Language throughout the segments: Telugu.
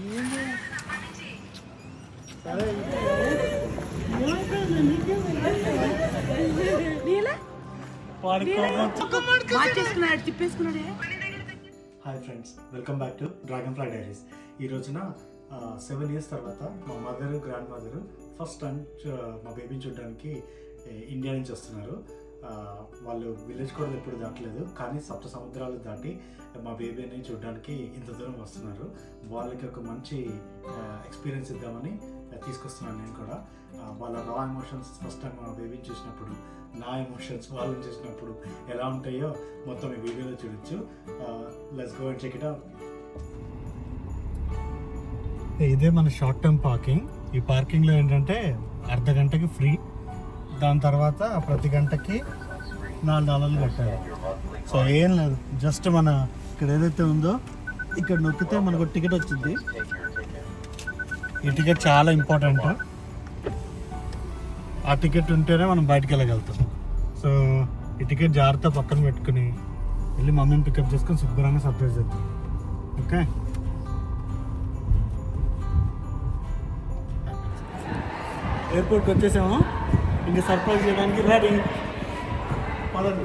Hi friends, welcome back to dragon fly diaries. ఈ రోజున 7 years తర్వాత మా mother grand mother first time మా బేబీని చూడడానికి ఇండియా నుంచి వస్తున్నారు. వాళ్ళు విలేజ్ కూడా ఎప్పుడు దాటలేదు, కానీ సప్త సముద్రాలు దాటి మా బేబీని చూడడానికి ఇంత దూరం వస్తున్నారు. వాళ్ళకి ఒక మంచి ఎక్స్పీరియన్స్ ఇద్దామని తీసుకొస్తున్నాను నేను కూడా. వాళ్ళ రా ఎమోషన్స్ ఫస్ట్ టైం మా బేబీని చూసినప్పుడు, నా ఎమోషన్స్ వాళ్ళని చూసినప్పుడు ఎలా ఉంటాయో మొత్తం ఈ వీడియోలో చూడొచ్చు. Let's go and check it out. ఇదే మన షార్ట్ టర్మ్ పార్కింగ్. ఈ పార్కింగ్లో ఏంటంటే అర్ధ గంటకి ఫ్రీ, దాని తర్వాత ప్రతి గంటకి $4 కట్టాలి. సో ఏం లేదు, జస్ట్ మన ఇక్కడ ఏదైతే ఉందో ఇక్కడ నొక్కితే మనకు టికెట్ వచ్చింది. ఈ టికెట్ చాలా ఇంపార్టెంట్. ఆ టికెట్ ఉంటేనే మనం బయటకు వెళ్ళగలుగుతాం. సో ఈ టికెట్ జాగ్రత్త పక్కన పెట్టుకుని వెళ్ళి మమ్మీని పికప్ చేసుకొని శుభ్రంగా సర్ప్రైజ్ చేద్దాం. ఓకే, ఎయిర్పోర్ట్కి వచ్చేసాము. ఇంకా సర్ప్రైజ్ చేయడానికి రెడీ. పదండి.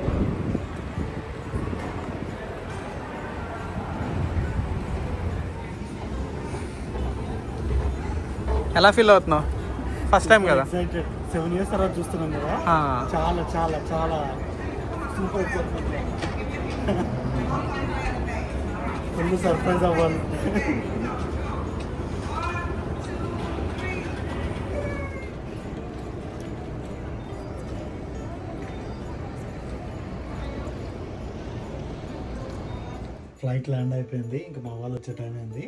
ఎలా ఫీల్ అవుతున్నావు? ఫస్ట్ టైం కదా, ఎక్సైటెడ్. 7 years తర్వాత చూస్తున్నాం కదా, చాలా చాలా చాలా సూపర్ ఎక్సైట్మెంట్. ఫుల్ సర్ప్రైజ్ అవ్వాలి. ఫ్లైట్ ల్యాండ్ అయిపోయింది, ఇంకా మా వాళ్ళు వచ్చే టైం అయింది.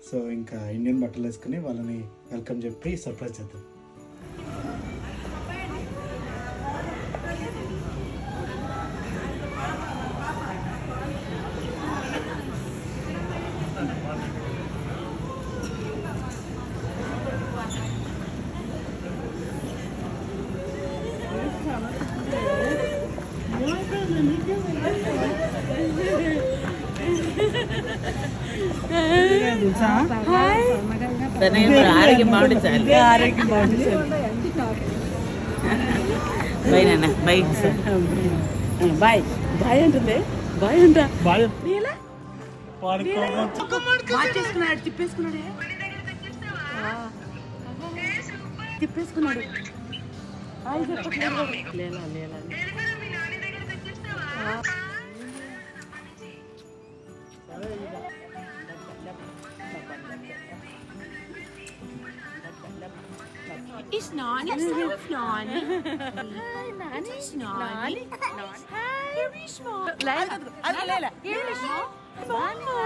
సో ఇంకా ఇండియన్ బట్టలు వేసుకుని వాళ్ళని వెల్కమ్ చెప్పి సర్ప్రైజ్ చేద్దాం. ఆరోగ్యం బాగుంటుంది. ఆరోగ్యం బాగుంటుంది. బాయ్ నాన్న, బాయ్ బాయ్ బాయ్ అంటుంది. బాయ్ అంట. Bye మార్చేసుకున్నాడు, తిప్పేసుకున్నాడే, తిప్పేసుకున్నాడు. లేలా లేలా It's Nani. Let's have Nani. Hi, Nani. It's Nani. Hi. Very small. Layla. Layla. Very small. Mama.